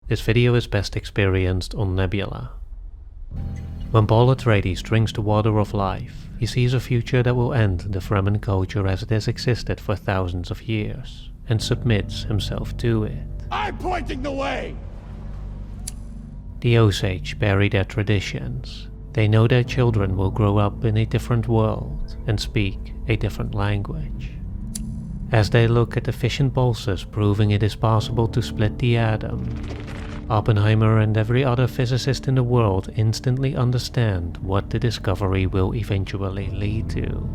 This video is best experienced on Nebula. When Paul Atreides drinks the water of life, he sees a future that will end the Fremen culture as it has existed for thousands of years, and submits himself to it. I'm pointing the way! The Osage bury their traditions. They know their children will grow up in a different world and speak a different language. As they look at the fission pulses proving it is possible to split the atom, Oppenheimer and every other physicist in the world instantly understand what the discovery will eventually lead to.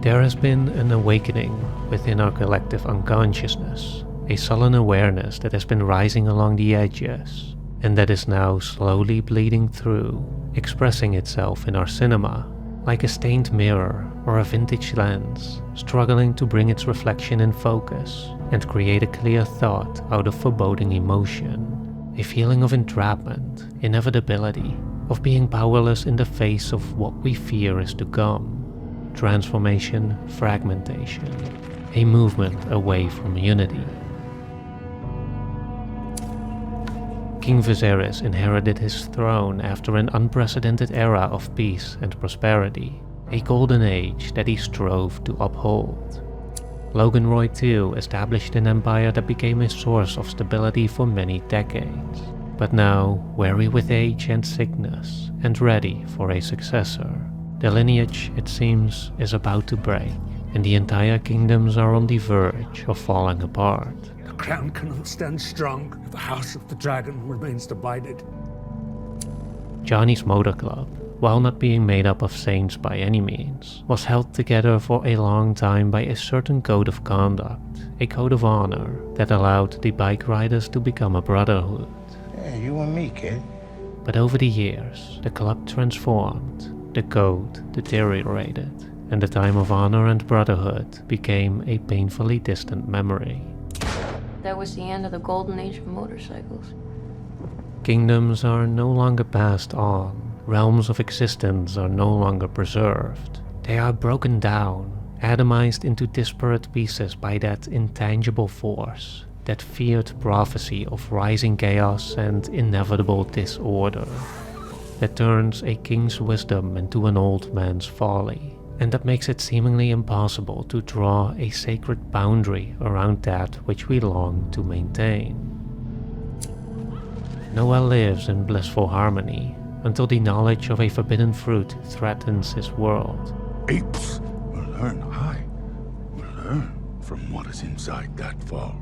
There has been an awakening within our collective unconsciousness, a sullen awareness that has been rising along the edges, and that is now slowly bleeding through, expressing itself in our cinema, like a stained mirror or a vintage lens, struggling to bring its reflection in focus and create a clear thought out of foreboding emotion, a feeling of entrapment, inevitability, of being powerless in the face of what we fear is to come, transformation, fragmentation, a movement away from unity. King Viserys inherited his throne after an unprecedented era of peace and prosperity, a golden age that he strove to uphold. Logan Roy too established an empire that became a source of stability for many decades, but now, weary with age and sickness, and ready for a successor, the lineage, it seems, is about to break, and the entire kingdoms are on the verge of falling apart. The crown cannot stand strong if the House of the Dragon remains divided. Johnny's Motor Club, while not being made up of saints by any means, was held together for a long time by a certain code of conduct, a code of honor that allowed the bike riders to become a brotherhood. Yeah, you and me, kid. But over the years, the club transformed, the code deteriorated, and the time of honor and brotherhood became a painfully distant memory. That was the end of the golden age of motorcycles. Kingdoms are no longer passed on. Realms of existence are no longer preserved. They are broken down, atomized into disparate pieces by that intangible force, that feared prophecy of rising chaos and inevitable disorder, that turns a king's wisdom into an old man's folly, and that makes it seemingly impossible to draw a sacred boundary around that which we long to maintain. Noah lives in blissful harmony until the knowledge of a forbidden fruit threatens his world. Apes will learn will learn from what is inside that vault.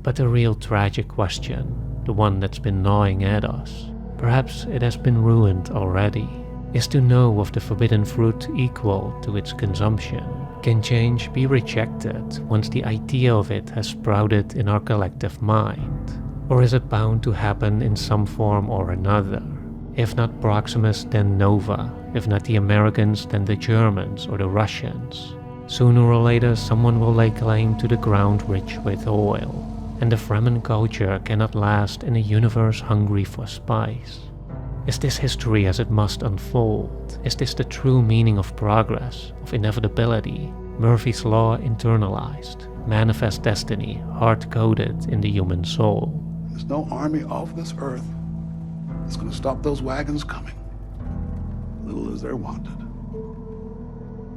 But the real tragic question, the one that's been gnawing at us, perhaps it has been ruined already, is to know if the forbidden fruit equal to its consumption. Can change be rejected once the idea of it has sprouted in our collective mind? Or is it bound to happen in some form or another? If not Proximus, then Nova. If not the Americans, then the Germans or the Russians. Sooner or later, someone will lay claim to the ground rich with oil, and the Fremen culture cannot last in a universe hungry for spice. Is this history as it must unfold? Is this the true meaning of progress, of inevitability, Murphy's Law internalized, manifest destiny hard-coded in the human soul? There's no army off this earth that's gonna stop those wagons coming, little as they're wanted.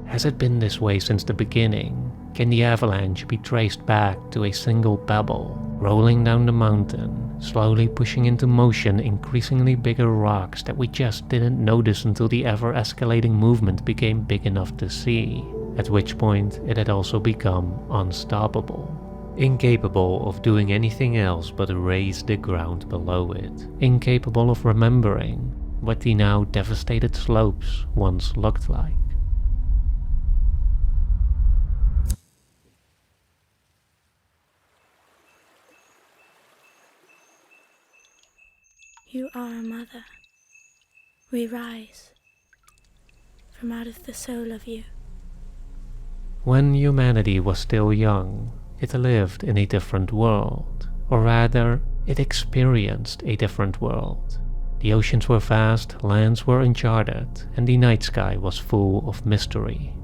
Has it been this way since the beginning? Can the avalanche be traced back to a single pebble, rolling down the mountain, slowly pushing into motion increasingly bigger rocks that we just didn't notice until the ever-escalating movement became big enough to see, at which point it had also become unstoppable, incapable of doing anything else but raze the ground below it, incapable of remembering what the now devastated slopes once looked like. You are a mother. We rise from out of the soul of you. When humanity was still young, it lived in a different world, or rather, it experienced a different world. The oceans were vast, lands were uncharted, and the night sky was full of mystery.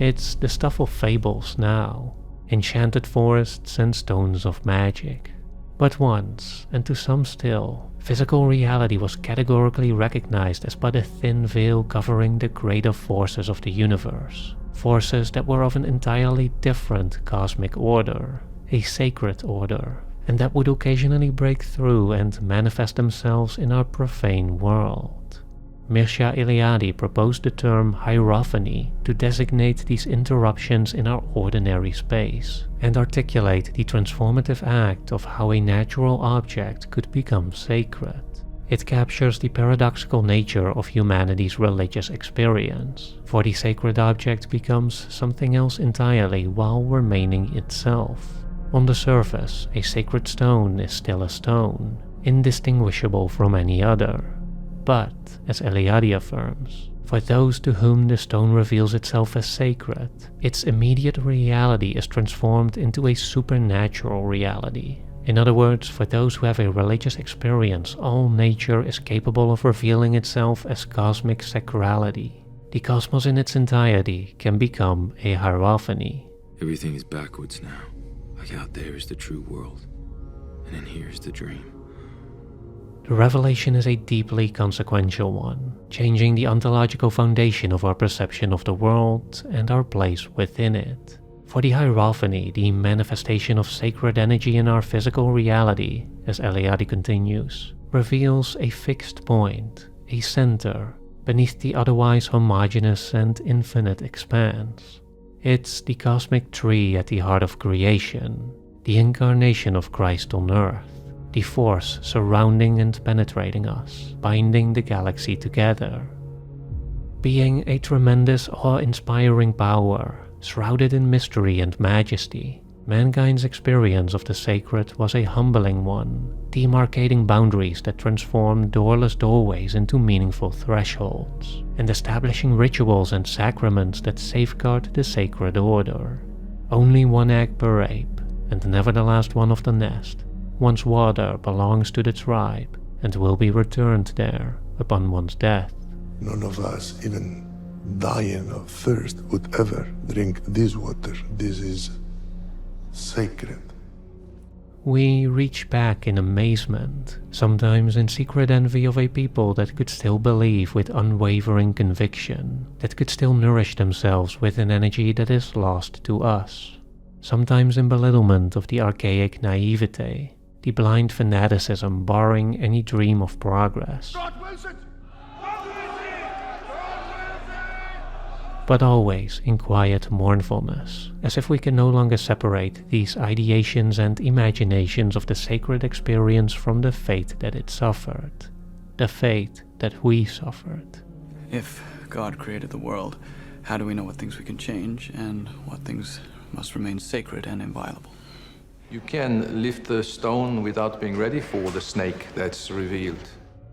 It's the stuff of fables now, enchanted forests and stones of magic. But once, and to some still, physical reality was categorically recognized as but a thin veil covering the greater forces of the universe. Forces that were of an entirely different cosmic order, a sacred order, and that would occasionally break through and manifest themselves in our profane world. Mircea Eliade proposed the term hierophany to designate these interruptions in our ordinary space and articulate the transformative act of how a natural object could become sacred. It captures the paradoxical nature of humanity's religious experience, for the sacred object becomes something else entirely while remaining itself. On the surface, a sacred stone is still a stone, indistinguishable from any other. But, as Eliade affirms, for those to whom the stone reveals itself as sacred, its immediate reality is transformed into a supernatural reality. In other words, for those who have a religious experience, all nature is capable of revealing itself as cosmic sacrality. The cosmos in its entirety can become a hierophany. Everything is backwards now. Like out there is the true world, and in here is the dream. The revelation is a deeply consequential one, changing the ontological foundation of our perception of the world and our place within it. For the hierophany, the manifestation of sacred energy in our physical reality, as Eliade continues, reveals a fixed point, a center, beneath the otherwise homogeneous and infinite expanse. It's the cosmic tree at the heart of creation, the incarnation of Christ on earth, the force surrounding and penetrating us, binding the galaxy together. Being a tremendous, awe-inspiring power, shrouded in mystery and majesty, mankind's experience of the sacred was a humbling one, demarcating boundaries that transform doorless doorways into meaningful thresholds, and establishing rituals and sacraments that safeguard the sacred order. Only one egg per ape, and never the last one of the nest. One's water belongs to the tribe, and will be returned there upon one's death. None of us, even dying of thirst, would ever drink this water. This is sacred. We reach back in amazement, sometimes in secret envy of a people that could still believe with unwavering conviction, that could still nourish themselves with an energy that is lost to us. Sometimes in belittlement of the archaic naivete, the blind fanaticism barring any dream of progress. But always in quiet mournfulness, as if we can no longer separate these ideations and imaginations of the sacred experience from the fate that it suffered, the fate that we suffered. If God created the world, how do we know what things we can change and what things must remain sacred and inviolable? You can lift the stone without being ready for the snake that's revealed.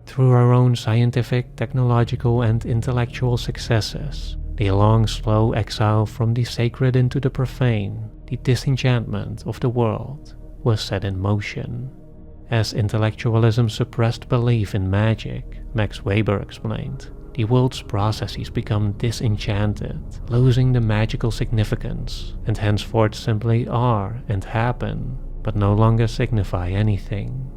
Through our own scientific, technological, and intellectual successes, the long, slow exile from the sacred into the profane, the disenchantment of the world, was set in motion. As intellectualism suppressed belief in magic, Max Weber explained, the world's processes become disenchanted, losing the magical significance, and henceforth simply are and happen, but no longer signify anything.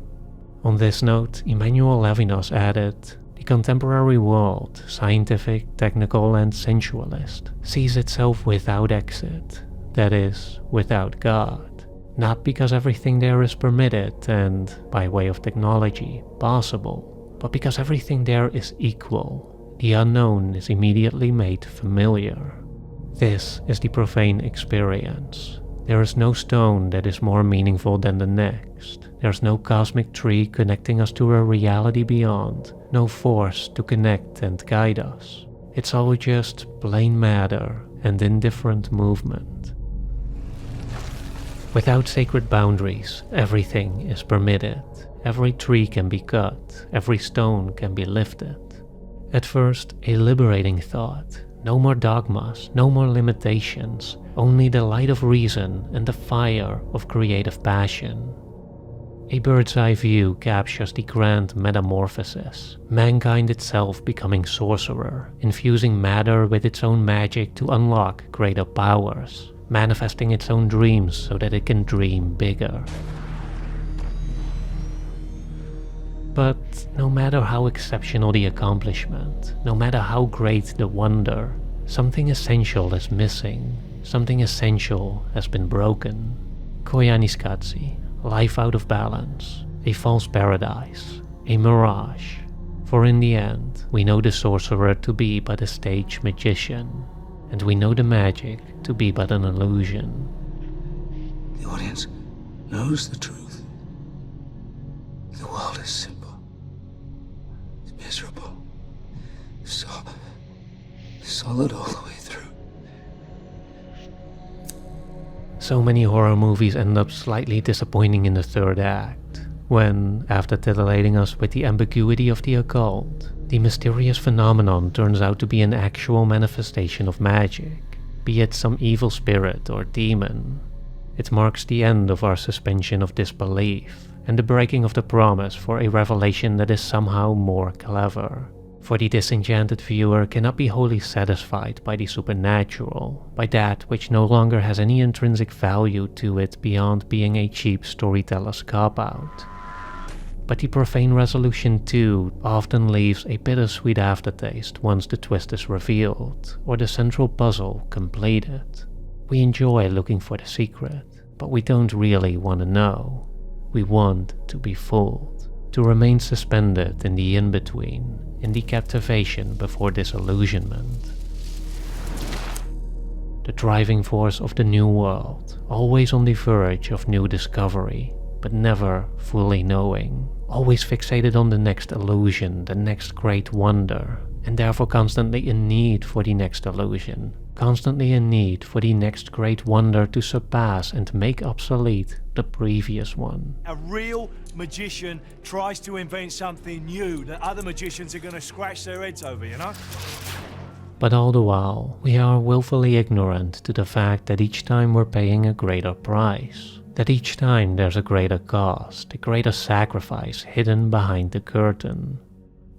On this note, Emmanuel Levinas added, the contemporary world, scientific, technical, and sensualist, sees itself without exit, that is, without God, not because everything there is permitted and, by way of technology, possible, but because everything there is equal. The unknown is immediately made familiar. This is the profane experience. There is no stone that is more meaningful than the next. There's no cosmic tree connecting us to a reality beyond, no force to connect and guide us. It's all just plain matter and indifferent movement. Without sacred boundaries, everything is permitted. Every tree can be cut, every stone can be lifted. At first, a liberating thought. No more dogmas, no more limitations, only the light of reason and the fire of creative passion. A bird's eye view captures the grand metamorphosis, mankind itself becoming sorcerer, infusing matter with its own magic to unlock greater powers, manifesting its own dreams so that it can dream bigger. But no matter how exceptional the accomplishment, no matter how great the wonder, something essential is missing, something essential has been broken. Koyaanisqatsi, life out of balance, a false paradise, a mirage. For in the end, we know the sorcerer to be but a stage magician, and we know the magic to be but an illusion. The audience knows the truth. The world is simple. It's miserable. Solid all the way through. So many horror movies end up slightly disappointing in the third act, when, after titillating us with the ambiguity of the occult, the mysterious phenomenon turns out to be an actual manifestation of magic, be it some evil spirit or demon. It marks the end of our suspension of disbelief, and the breaking of the promise for a revelation that is somehow more clever. For the disenchanted viewer cannot be wholly satisfied by the supernatural, by that which no longer has any intrinsic value to it beyond being a cheap storyteller's cop-out. But the profane resolution too often leaves a bittersweet aftertaste once the twist is revealed, or the central puzzle completed. We enjoy looking for the secret, but we don't really want to know. We want to be fooled, to remain suspended in the in-between, in the captivation before disillusionment. The driving force of the new world, always on the verge of new discovery, but never fully knowing, always fixated on the next illusion, the next great wonder, and therefore constantly in need for the next illusion, constantly in need for the next great wonder to surpass and make obsolete the previous one. A real magician tries to invent something new that other magicians are going to scratch their heads over, you know? But all the while, we are willfully ignorant to the fact that each time we're paying a greater price, that each time there's a greater cost, a greater sacrifice hidden behind the curtain.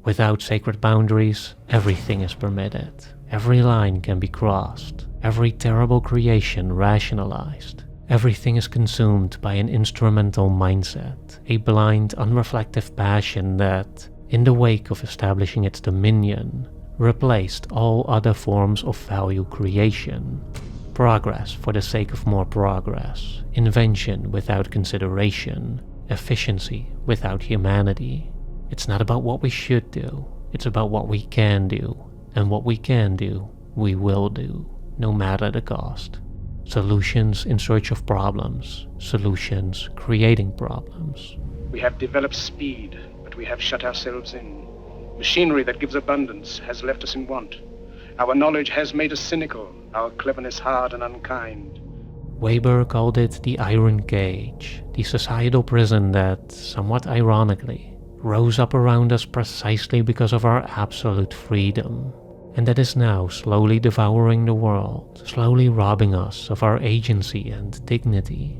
Without sacred boundaries, everything is permitted. Every line can be crossed, every terrible creation rationalized. Everything is consumed by an instrumental mindset, a blind, unreflective passion that, in the wake of establishing its dominion, replaced all other forms of value creation. Progress for the sake of more progress, invention without consideration, efficiency without humanity. It's not about what we should do, it's about what we can do, and what we can do, we will do, no matter the cost. Solutions in search of problems, solutions creating problems. We have developed speed, but we have shut ourselves in. Machinery that gives abundance has left us in want. Our knowledge has made us cynical, our cleverness hard and unkind. Weber called it the iron cage, the societal prison that, somewhat ironically, rose up around us precisely because of our absolute freedom, and that is now slowly devouring the world, slowly robbing us of our agency and dignity.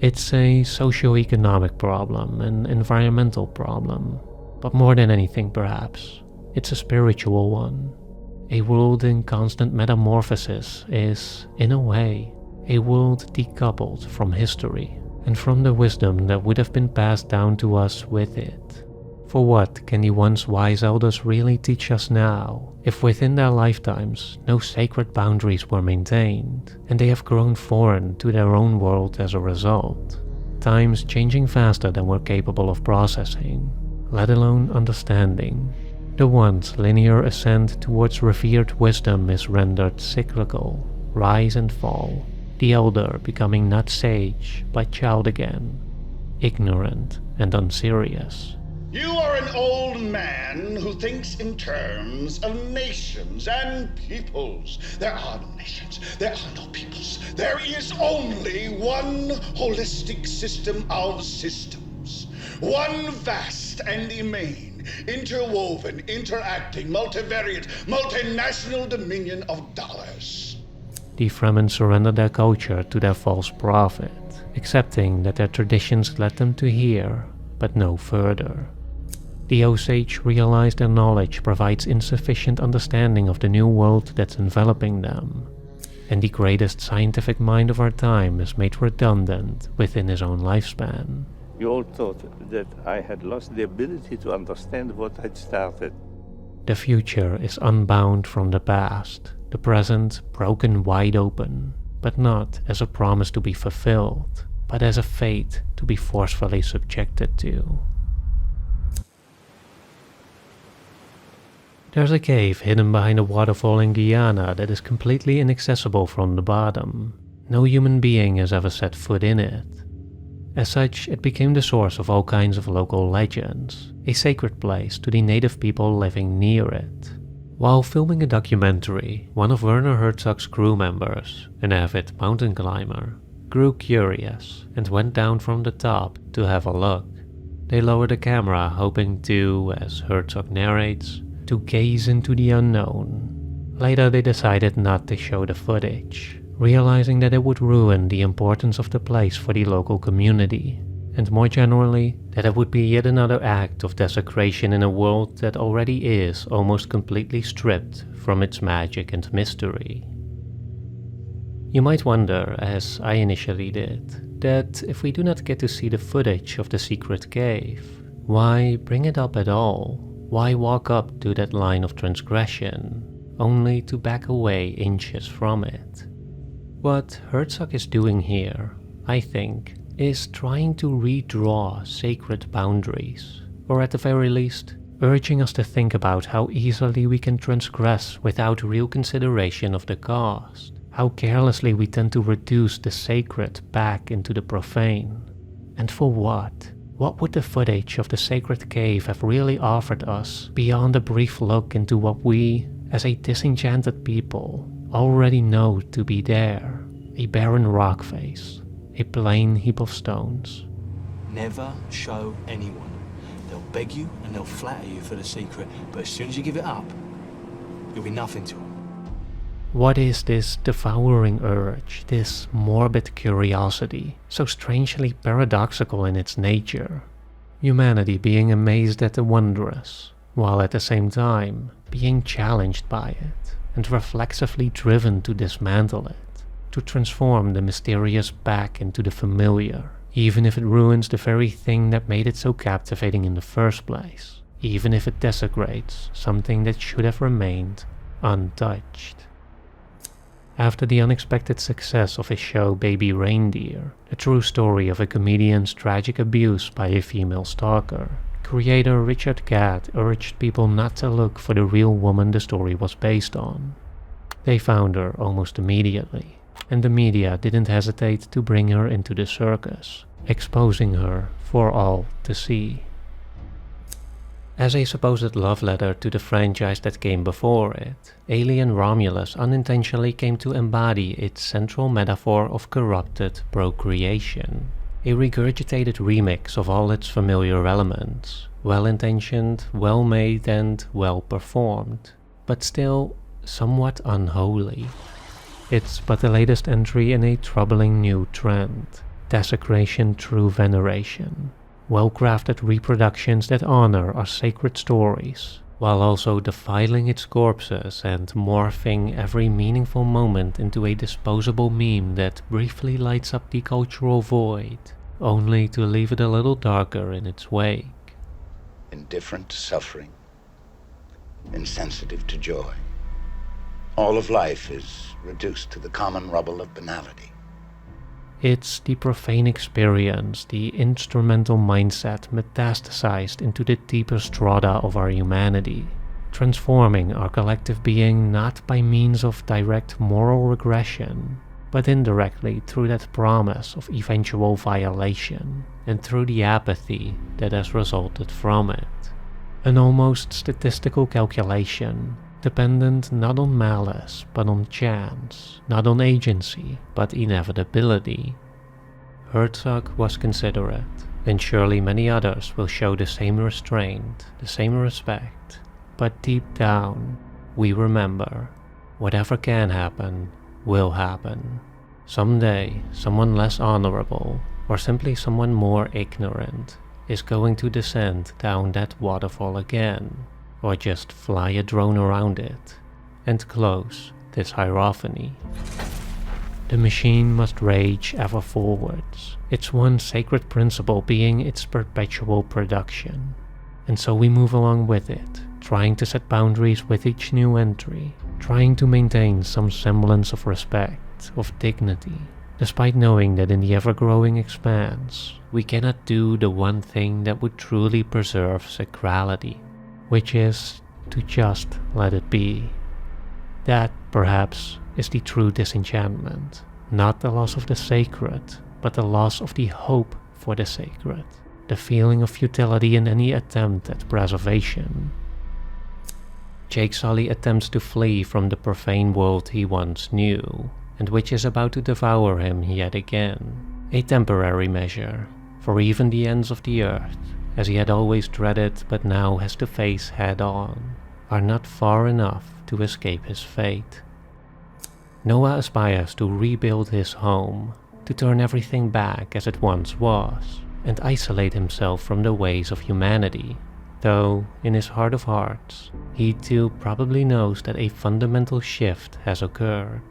It's a socio-economic problem, an environmental problem, but more than anything perhaps, it's a spiritual one. A world in constant metamorphosis is, in a way, a world decoupled from history, and from the wisdom that would have been passed down to us with it. For what can the once wise elders really teach us now, if within their lifetimes no sacred boundaries were maintained, and they have grown foreign to their own world as a result? Times changing faster than we're capable of processing, let alone understanding. The once linear ascent towards revered wisdom is rendered cyclical, rise and fall, the elder becoming not sage, but child again, ignorant and unserious. You are an old man who thinks in terms of nations and peoples. There are no nations, there are no peoples. There is only one holistic system of systems. One vast and immane, interwoven, interacting, multivariate, multinational dominion of dollars. The Fremen surrender their culture to their false prophet, accepting that their traditions led them to here, but no further. The Osage realized their knowledge provides insufficient understanding of the new world that's enveloping them, and the greatest scientific mind of our time is made redundant within his own lifespan. You all thought that I had lost the ability to understand what had started. The future is unbound from the past, the present broken wide open, but not as a promise to be fulfilled, but as a fate to be forcefully subjected to. There's a cave hidden behind a waterfall in Guyana that is completely inaccessible from the bottom. No human being has ever set foot in it. As such, it became the source of all kinds of local legends, a sacred place to the native people living near it. While filming a documentary, one of Werner Herzog's crew members, an avid mountain climber, grew curious and went down from the top to have a look. They lowered the camera hoping to, as Herzog narrates, to gaze into the unknown. Later they decided not to show the footage, realizing that it would ruin the importance of the place for the local community, and more generally, that it would be yet another act of desecration in a world that already is almost completely stripped from its magic and mystery. You might wonder, as I initially did, that if we do not get to see the footage of the secret cave, why bring it up at all? Why walk up to that line of transgression, only to back away inches from it? What Herzog is doing here, I think, is trying to redraw sacred boundaries, or at the very least, urging us to think about how easily we can transgress without real consideration of the cost, how carelessly we tend to reduce the sacred back into the profane. And for what? What would the footage of the sacred cave have really offered us beyond a brief look into what we, as a disenchanted people, already know to be there? A barren rock face, a plain heap of stones. Never show anyone. They'll beg you and they'll flatter you for the secret, but as soon as you give it up, you'll be nothing to them. What is this devouring urge, this morbid curiosity, so strangely paradoxical in its nature? Humanity being amazed at the wondrous, while at the same time being challenged by it, and reflexively driven to dismantle it, to transform the mysterious back into the familiar, even if it ruins the very thing that made it so captivating in the first place, even if it desecrates something that should have remained untouched. After the unexpected success of his show Baby Reindeer, a true story of a comedian's tragic abuse by a female stalker, creator Richard Gadd urged people not to look for the real woman the story was based on. They found her almost immediately, and the media didn't hesitate to bring her into the circus, exposing her for all to see. As a supposed love letter to the franchise that came before it, Alien Romulus unintentionally came to embody its central metaphor of corrupted procreation. A regurgitated remix of all its familiar elements, well-intentioned, well-made and well-performed, but still somewhat unholy. It's but the latest entry in a troubling new trend, desecration through veneration. Well-crafted reproductions that honor our sacred stories, while also defiling its corpses and morphing every meaningful moment into a disposable meme that briefly lights up the cultural void, only to leave it a little darker in its wake. Indifferent to suffering, insensitive to joy. All of life is reduced to the common rubble of banality. It's the profane experience, the instrumental mindset metastasized into the deeper strata of our humanity, transforming our collective being not by means of direct moral regression, but indirectly through that promise of eventual violation, and through the apathy that has resulted from it. An almost statistical calculation, dependent not on malice but on chance, not on agency but inevitability. Herzog was considerate, and surely many others will show the same restraint, the same respect, but deep down, we remember, whatever can happen, will happen. Someday, someone less honorable or simply someone more ignorant, is going to descend down that waterfall again, or just fly a drone around it and close this hierophany. The machine must rage ever forwards, its one sacred principle being its perpetual production. And so we move along with it, trying to set boundaries with each new entry, trying to maintain some semblance of respect, of dignity, despite knowing that in the ever-growing expanse, we cannot do the one thing that would truly preserve sacrality, which is to just let it be. That, perhaps, is the true disenchantment, not the loss of the sacred, but the loss of the hope for the sacred, the feeling of futility in any attempt at preservation. Jake Sully attempts to flee from the profane world he once knew, and which is about to devour him yet again, a temporary measure, for even the ends of the earth, as he had always dreaded but now has to face head-on, are not far enough to escape his fate. Noah aspires to rebuild his home, to turn everything back as it once was, and isolate himself from the ways of humanity, though, in his heart of hearts, he too probably knows that a fundamental shift has occurred,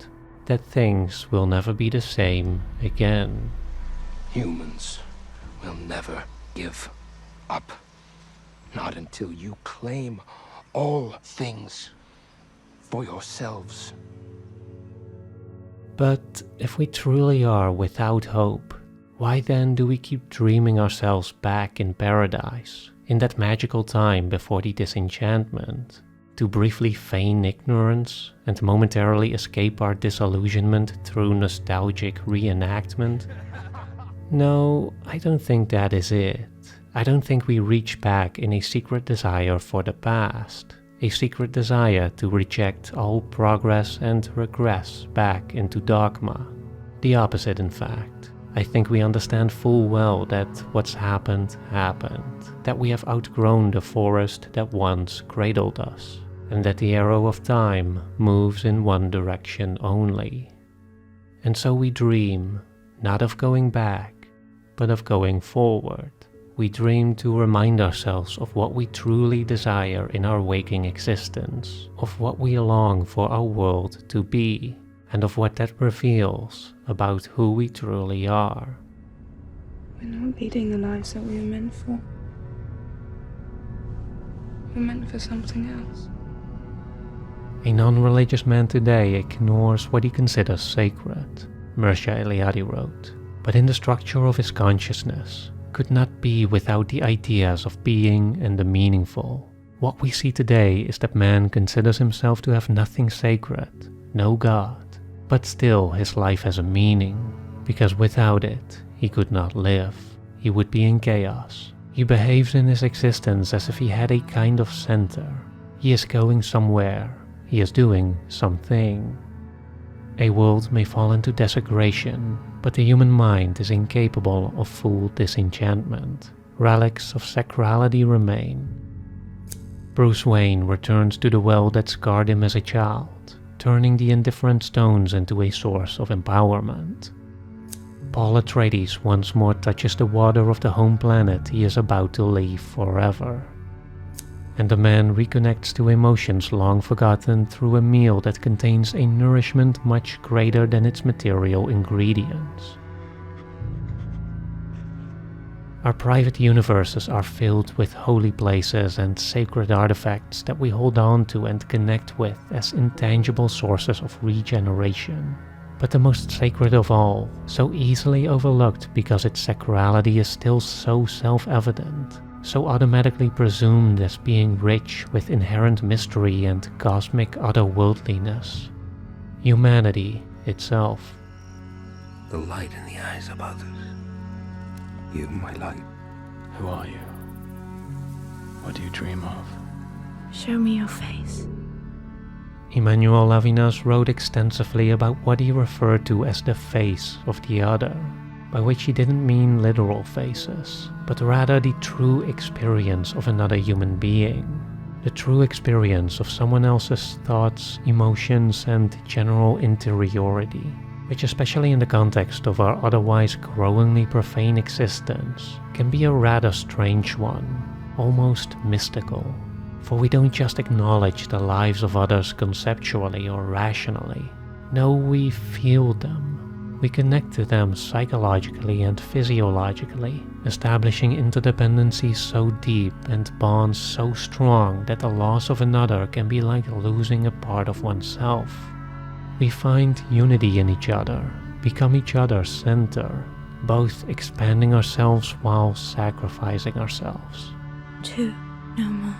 that things will never be the same again. Humans will never give up. Not until you claim all things for yourselves. But if we truly are without hope, why then do we keep dreaming ourselves back in paradise, in that magical time before the disenchantment, to briefly feign ignorance and momentarily escape our disillusionment through nostalgic reenactment? No, I don't think that is it. I don't think we reach back in a secret desire for the past, a secret desire to reject all progress and regress back into dogma. The opposite, in fact. I think we understand full well that what's happened, happened, that we have outgrown the forest that once cradled us, and that the arrow of time moves in one direction only. And so we dream, not of going back, but of going forward. We dream to remind ourselves of what we truly desire in our waking existence, of what we long for our world to be, and of what that reveals about who we truly are. We're not leading the lives that we were meant for. We're meant for something else. A non-religious man today ignores what he considers sacred, Mircea Eliade wrote, but in the structure of his consciousness, could not be without the ideas of being and the meaningful. What we see today is that man considers himself to have nothing sacred, no God, but still his life has a meaning, because without it, he could not live. He would be in chaos. He behaves in his existence as if he had a kind of center. He is going somewhere. He is doing something. A world may fall into desecration, but the human mind is incapable of full disenchantment. Relics of sacrality remain. Bruce Wayne returns to the well that scarred him as a child, turning the indifferent stones into a source of empowerment. Paul Atreides once more touches the water of the home planet he is about to leave forever. And the man reconnects to emotions long forgotten through a meal that contains a nourishment much greater than its material ingredients. Our private universes are filled with holy places and sacred artifacts that we hold on to and connect with as intangible sources of regeneration. But the most sacred of all, so easily overlooked because its sacrality is still so self-evident, so automatically presumed as being rich with inherent mystery and cosmic otherworldliness. Humanity itself. The light in the eyes of others. You, my light. Who are you? What do you dream of? Show me your face. Emmanuel Levinas wrote extensively about what he referred to as the face of the other, by which he didn't mean literal faces, but rather the true experience of another human being, the true experience of someone else's thoughts, emotions, and general interiority. which especially in the context of our otherwise growingly profane existence, can be a rather strange one, almost mystical. For we don't just acknowledge the lives of others conceptually or rationally. No, we feel them. We connect to them psychologically and physiologically, establishing interdependencies so deep and bonds so strong that the loss of another can be like losing a part of oneself. We find unity in each other, become each other's center, both expanding ourselves while sacrificing ourselves. 2, no more.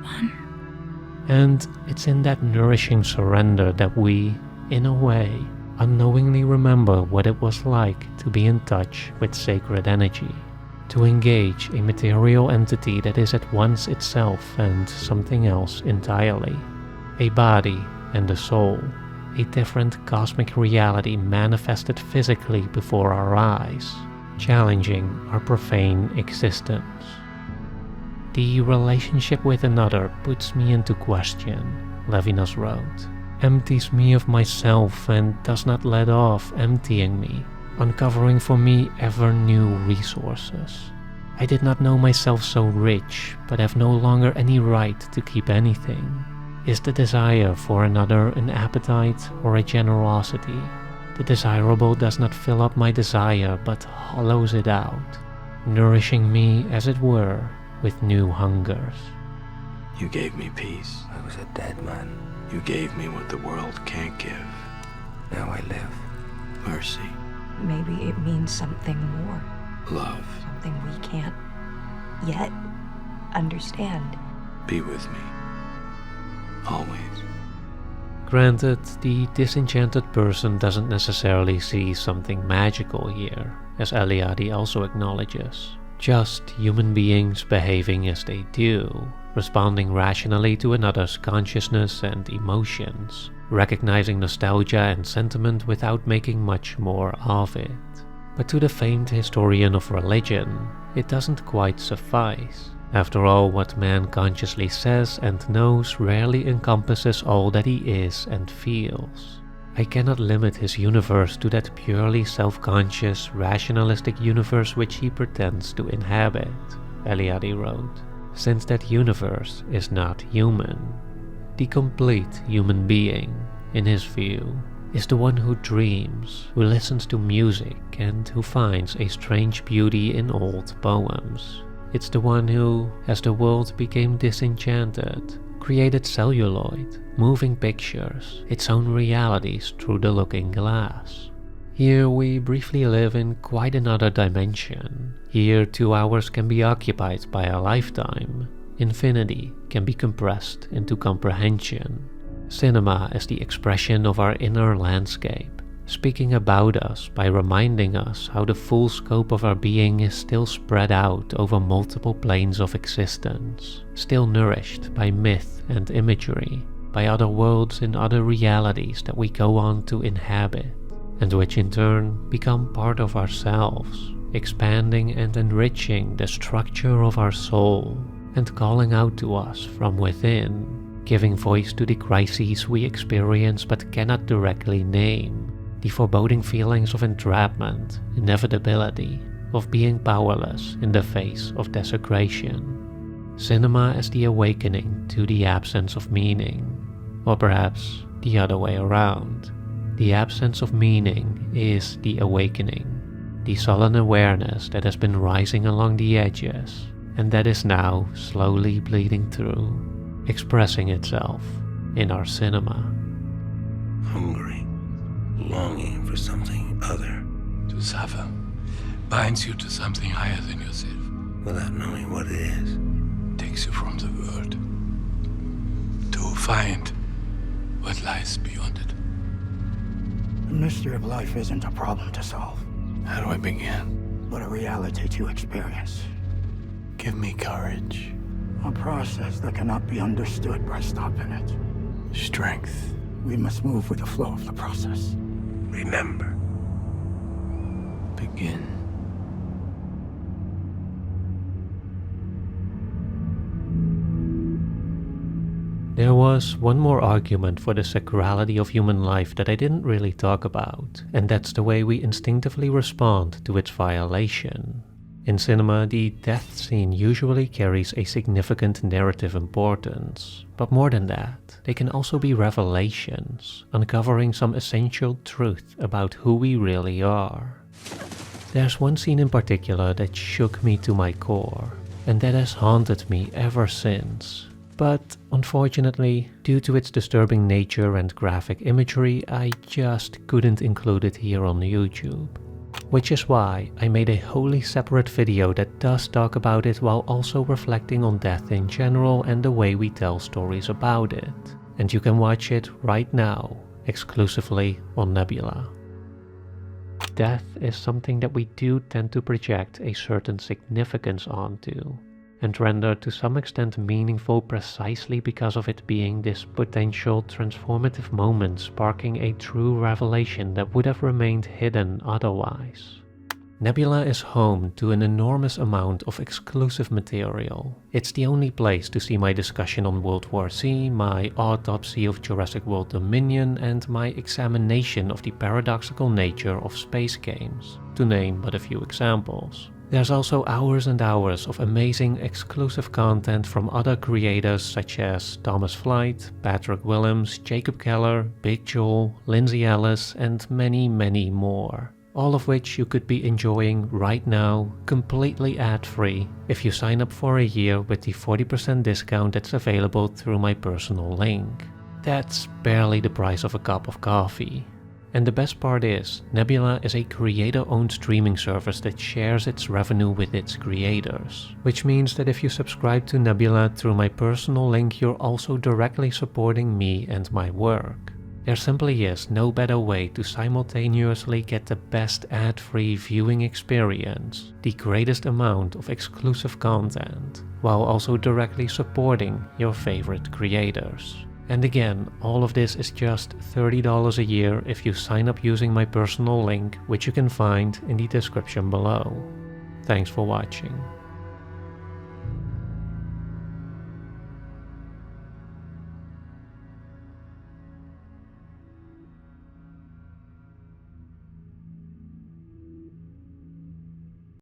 1. And it's in that nourishing surrender that we, in a way, unknowingly remember what it was like to be in touch with sacred energy, to engage a material entity that is at once itself and something else entirely, a body and a soul, a different cosmic reality manifested physically before our eyes, challenging our profane existence. The relationship with another puts me into question, Levinas wrote, empties me of myself and does not let off emptying me, uncovering for me ever new resources. I did not know myself so rich, but have no longer any right to keep anything. Is the desire for another an appetite or a generosity? The desirable does not fill up my desire, but hollows it out, nourishing me, as it were, with new hungers. You gave me peace. I was a dead man. You gave me what the world can't give. Now I live. Mercy. Maybe it means something more. Love. Something we can't yet understand. Be with me. Always. Granted, the disenchanted person doesn't necessarily see something magical here, as Eliade also acknowledges. Just human beings behaving as they do, responding rationally to another's consciousness and emotions, recognizing nostalgia and sentiment without making much more of it. But to the famed historian of religion, it doesn't quite suffice. After all, what man consciously says and knows rarely encompasses all that he is and feels. I cannot limit his universe to that purely self-conscious, rationalistic universe which he pretends to inhabit, Eliade wrote, since that universe is not human. The complete human being, in his view, is the one who dreams, who listens to music, and who finds a strange beauty in old poems. It's the one who, as the world became disenchanted, created celluloid, moving pictures, its own realities through the looking glass. Here we briefly live in quite another dimension. Here 2 hours can be occupied by a lifetime. Infinity can be compressed into comprehension. Cinema is the expression of our inner landscape, speaking about us by reminding us how the full scope of our being is still spread out over multiple planes of existence, still nourished by myth and imagery, by other worlds and other realities that we go on to inhabit, and which in turn become part of ourselves, expanding and enriching the structure of our soul, and calling out to us from within, giving voice to the crises we experience but cannot directly name, the foreboding feelings of entrapment, inevitability, of being powerless in the face of desecration. Cinema is the awakening to the absence of meaning, or perhaps the other way around. The absence of meaning is the awakening, the sullen awareness that has been rising along the edges, and that is now slowly bleeding through, expressing itself in our cinema. Hungry, longing for something other. To suffer binds you to something higher than yourself. Without knowing what it is. Takes you from the world. To find what lies beyond it. The mystery of life isn't a problem to solve. How do I begin? But a reality to experience. Give me courage. A process that cannot be understood by stopping it. Strength. We must move with the flow of the process. Remember. Begin. There was one more argument for the sacrality of human life that I didn't really talk about, and that's the way we instinctively respond to its violation. In cinema, the death scene usually carries a significant narrative importance, but more than that, they can also be revelations, uncovering some essential truth about who we really are. There's one scene in particular that shook me to my core, and that has haunted me ever since. But unfortunately, due to its disturbing nature and graphic imagery, I just couldn't include it here on YouTube. Which is why I made a wholly separate video that does talk about it while also reflecting on death in general and the way we tell stories about it. And you can watch it right now, exclusively on Nebula. Death is something that we do tend to project a certain significance onto, and render to some extent meaningful precisely because of it being this potential transformative moment sparking a true revelation that would have remained hidden otherwise. Nebula is home to an enormous amount of exclusive material. It's the only place to see my discussion on World War Z, my autopsy of Jurassic World Dominion, and my examination of the paradoxical nature of space games, to name but a few examples. There's also hours and hours of amazing exclusive content from other creators such as Thomas Flight, Patrick Willems, Jacob Keller, Big Joel, Lindsay Ellis, and many, many more. All of which you could be enjoying right now, completely ad-free, if you sign up for a year with the 40% discount that's available through my personal link. That's barely the price of a cup of coffee. And the best part is, Nebula is a creator-owned streaming service that shares its revenue with its creators. Which means that if you subscribe to Nebula through my personal link, you're also directly supporting me and my work. There simply is no better way to simultaneously get the best ad-free viewing experience, the greatest amount of exclusive content, while also directly supporting your favorite creators. And again, all of this is just $30 a year if you sign up using my personal link, which you can find in the description below. Thanks for watching.